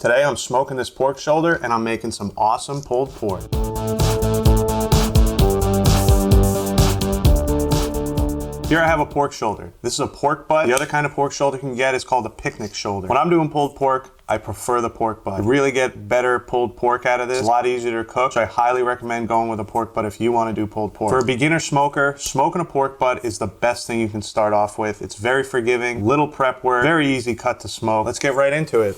Today I'm smoking this pork shoulder and I'm making some awesome pulled pork. Here I have a pork shoulder. This is a pork butt. The other kind of pork shoulder you can get is called a picnic shoulder. When I'm doing pulled pork, I prefer the pork butt. You really get better pulled pork out of this. It's a lot easier to cook, so I highly recommend going with a pork butt if you want to do pulled pork. For a beginner smoker, smoking a pork butt is the best thing you can start off with. It's very forgiving, little prep work, very easy cut to smoke. Let's get right into it.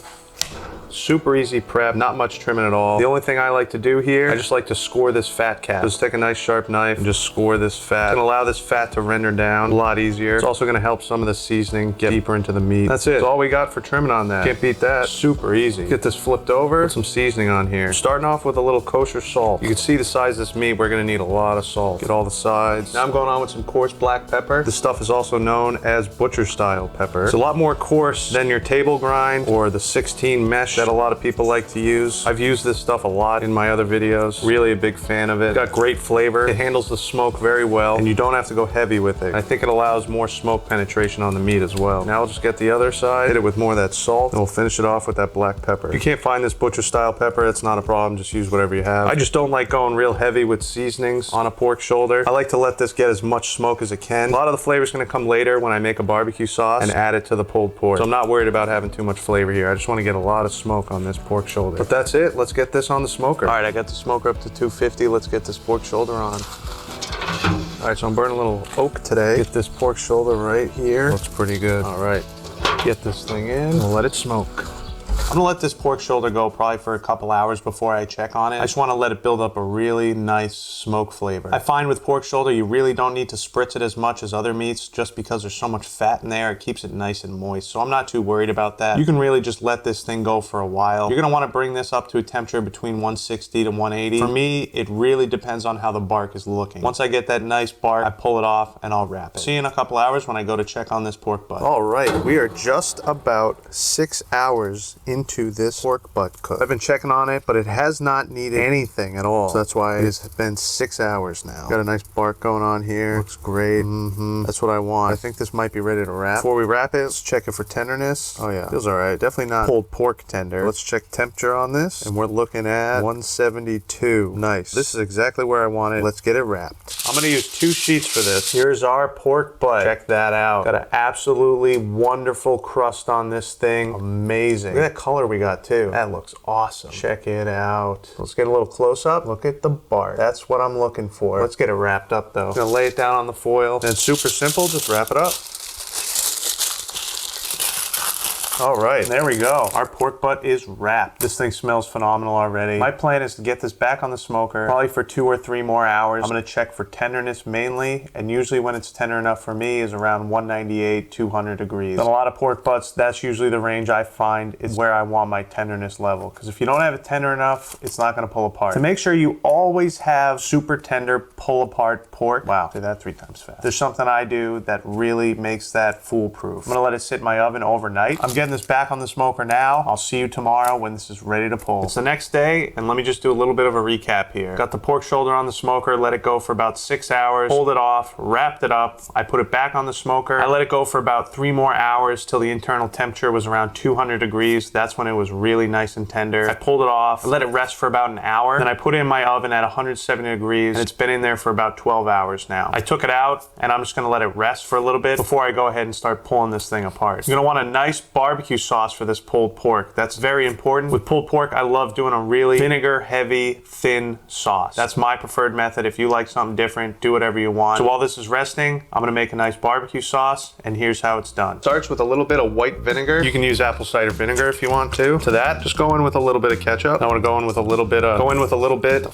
Super easy prep, not much trimming at all. The only thing I like to do here, I just like to score this fat cap. Just take a nice sharp knife and just score this fat. It's gonna allow this fat to render down a lot easier. It's also gonna help some of the seasoning get deeper into the meat. That's it. That's all we got for trimming on that. Can't beat that. Super easy. Get this flipped over, put some seasoning on here. Starting off with a little kosher salt. You can see the size of this meat, we're gonna need a lot of salt. Get all the sides. Now I'm going on with some coarse black pepper. This stuff is also known as butcher style pepper. It's a lot more coarse than your table grind or the 16 mesh that a lot of people like to use. I've used this stuff a lot in my other videos. Really a big fan of it. It's got great flavor. It handles the smoke very well, and you don't have to go heavy with it. I think it allows more smoke penetration on the meat as well. Now I'll just get the other side, hit it with more of that salt, and we'll finish it off with that black pepper. If you can't find this butcher style pepper, it's not a problem. Just use whatever you have. I just don't like going real heavy with seasonings on a pork shoulder. I like to let this get as much smoke as it can. A lot of the flavor is going to come later when I make a barbecue sauce and add it to the pulled pork. So I'm not worried about having too much flavor here. I just want to get a lot of smoke on this pork shoulder. But that's it. Let's get this on the smoker. All right, I got the smoker up to 250. Let's get this pork shoulder on. All right, so I'm burning a little oak today. Get this pork shoulder right here. Looks pretty good. All right, get this thing in. We'll let it smoke. I'm gonna let this pork shoulder go probably for a couple hours before I check on it. I just wanna let it build up a really nice smoke flavor. I find with pork shoulder, you really don't need to spritz it as much as other meats just because there's so much fat in there. It keeps it nice and moist. So I'm not too worried about that. You can really just let this thing go for a while. You're gonna wanna bring this up to a temperature between 160 to 180. For me, it really depends on how the bark is looking. Once I get that nice bark, I pull it off and I'll wrap it. See you in a couple hours when I go to check on this pork butt. All right, we are just about 6 hours into this pork butt cook. I've been checking on it, but it has not needed anything at all. So that's why it has been 6 hours now. Got a nice bark going on here. Looks great. That's what I want. I think this might be ready to wrap. Before we wrap it, let's check it for tenderness. Oh yeah, feels all right. Definitely not pulled pork tender. Let's check temperature on this, and we're looking at 172. Nice. This is exactly where I want it. Let's get it wrapped. I'm gonna use 2 sheets for this. Here's our pork butt. Check that out. Got an absolutely wonderful crust on this thing. Amazing. Look at that color we got too. That looks awesome. Check it out. Let's get a little close up. Look at the bark. That's what I'm looking for. Let's get it wrapped up though. Gonna lay it down on the foil. And it's super simple. Just wrap it up. All right, there we go. Our pork butt is wrapped. This thing smells phenomenal already. My plan is to get this back on the smoker, probably for 2 or 3 more hours. I'm gonna check for tenderness mainly, and usually when it's tender enough for me is around 198, 200 degrees. On a lot of pork butts, that's usually the range I find is where I want my tenderness level, because if you don't have it tender enough, it's not gonna pull apart. To make sure you always have super tender pull apart pork, wow, did that 3 times fast. There's something I do that really makes that foolproof. I'm gonna let it sit in my oven overnight. I'm getting this back on the smoker now. I'll see you tomorrow when this is ready to pull. It's the next day, and let me just do a little bit of a recap here. Got the pork shoulder on the smoker, let it go for about 6 hours, pulled it off, wrapped it up. I put it back on the smoker. I let it go for about 3 more hours till the internal temperature was around 200 degrees. That's when it was really nice and tender. I pulled it off, I let it rest for about an hour. Then I put it in my oven at 170 degrees, and it's been in there for about 12 hours now. I took it out, and I'm just gonna let it rest for a little bit before I go ahead and start pulling this thing apart. You're gonna want a nice barbecue sauce for this pulled pork. That's very important. With pulled pork, I love doing a really vinegar heavy, thin sauce. That's my preferred method. If you like something different, do whatever you want. So while this is resting, I'm gonna make a nice barbecue sauce, and here's how it's done. Starts with a little bit of white vinegar. You can use apple cider vinegar if you want to. To that, just go in with a little bit of ketchup. I wanna go in with a little bit.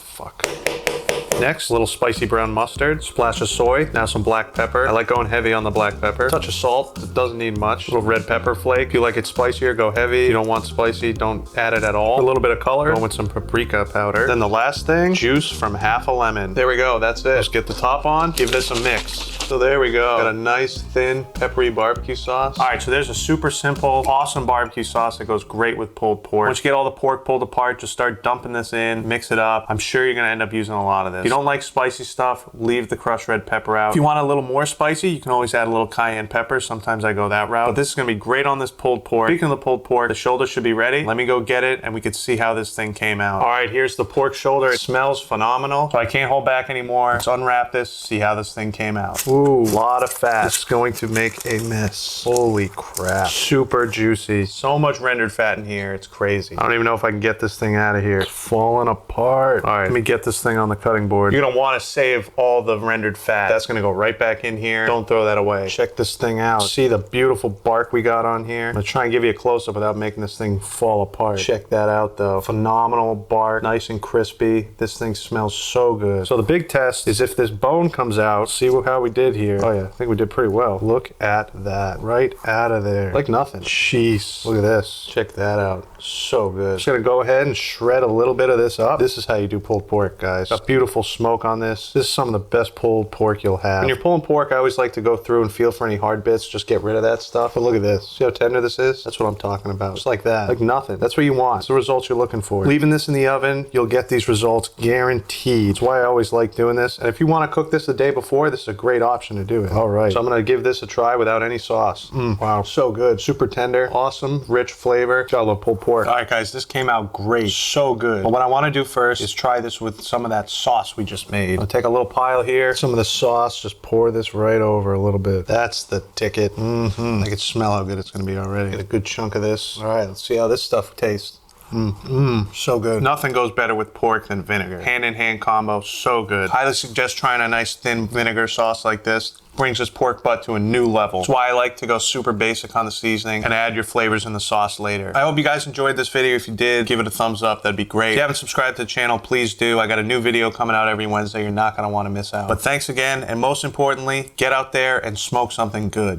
Next, a little spicy brown mustard, splash of soy, now some black pepper. I like going heavy on the black pepper. Touch of salt, it doesn't need much. A little red pepper flake. If you like it spicier, go heavy. If you don't want spicy, don't add it at all. A little bit of color, go with some paprika powder. Then the last thing, juice from half a lemon. There we go, that's it. Just get the top on, give this a mix. So there we go. Got a nice, thin, peppery barbecue sauce. All right, so there's a super simple, awesome barbecue sauce that goes great with pulled pork. Once you get all the pork pulled apart, just start dumping this in, mix it up. I'm sure you're gonna end up using a lot of this. you don't like spicy stuff, leave the crushed red pepper out. If you want a little more spicy, you can always add a little cayenne pepper. Sometimes I go that route. But this is gonna be great on this pulled pork. Speaking of the pulled pork, the shoulder should be ready. Let me go get it and we can see how this thing came out. All right, here's the pork shoulder. It smells phenomenal. So I can't hold back anymore. Let's unwrap this, see how this thing came out. Ooh, a lot of fat. This is going to make a mess. Holy crap. Super juicy. So much rendered fat in here. It's crazy. I don't even know if I can get this thing out of here. It's falling apart. All right, let me get this thing on the cutting board. You're gonna wanna save all the rendered fat. That's gonna go right back in here. Don't throw that away. Check this thing out. See the beautiful bark we got on here? I'm gonna try and give you a close-up without making this thing fall apart. Check that out though. Phenomenal bark, nice and crispy. This thing smells so good. So the big test is if this bone comes out, see how we did here. Oh yeah, I think we did pretty well. Look at that, right out of there. Like nothing. Jeez, look at this. Check that out. So good. Just gonna go ahead and shred a little bit of this up. This is how you do pulled pork, guys. Got beautiful smoke on this. This is some of the best pulled pork you'll have. When you're pulling pork, I always like to go through and feel for any hard bits. Just get rid of that stuff. But look at this. See how tender this is? That's what I'm talking about. Just like that. Like nothing. That's what you want. It's the results you're looking for. Leaving this in the oven, you'll get these results guaranteed. That's why I always like doing this. And if you want to cook this the day before, this is a great option to do it. All right. So I'm gonna give this a try without any sauce. Wow. So good. Super tender. Awesome. Rich flavor. I love pulled pork. All right, guys. This came out great. So good. But what I want to do first is try this with some of that sauce we just made. I'll take a little pile here. Some of the sauce. Just pour this right over a little bit. That's the ticket. I can smell how good it's going to be already. Get a good chunk of this. All right. Let's see how this stuff tastes. So good. Nothing goes better with pork than vinegar. Hand-in-hand combo, so good. Highly suggest trying a nice thin vinegar sauce like this. Brings this pork butt to a new level. That's why I like to go super basic on the seasoning and add your flavors in the sauce later. I hope you guys enjoyed this video. If you did, give it a thumbs up. That'd be great. If you haven't subscribed to the channel, please do. I got a new video coming out every Wednesday. You're not gonna wanna miss out. But thanks again, and most importantly, get out there and smoke something good.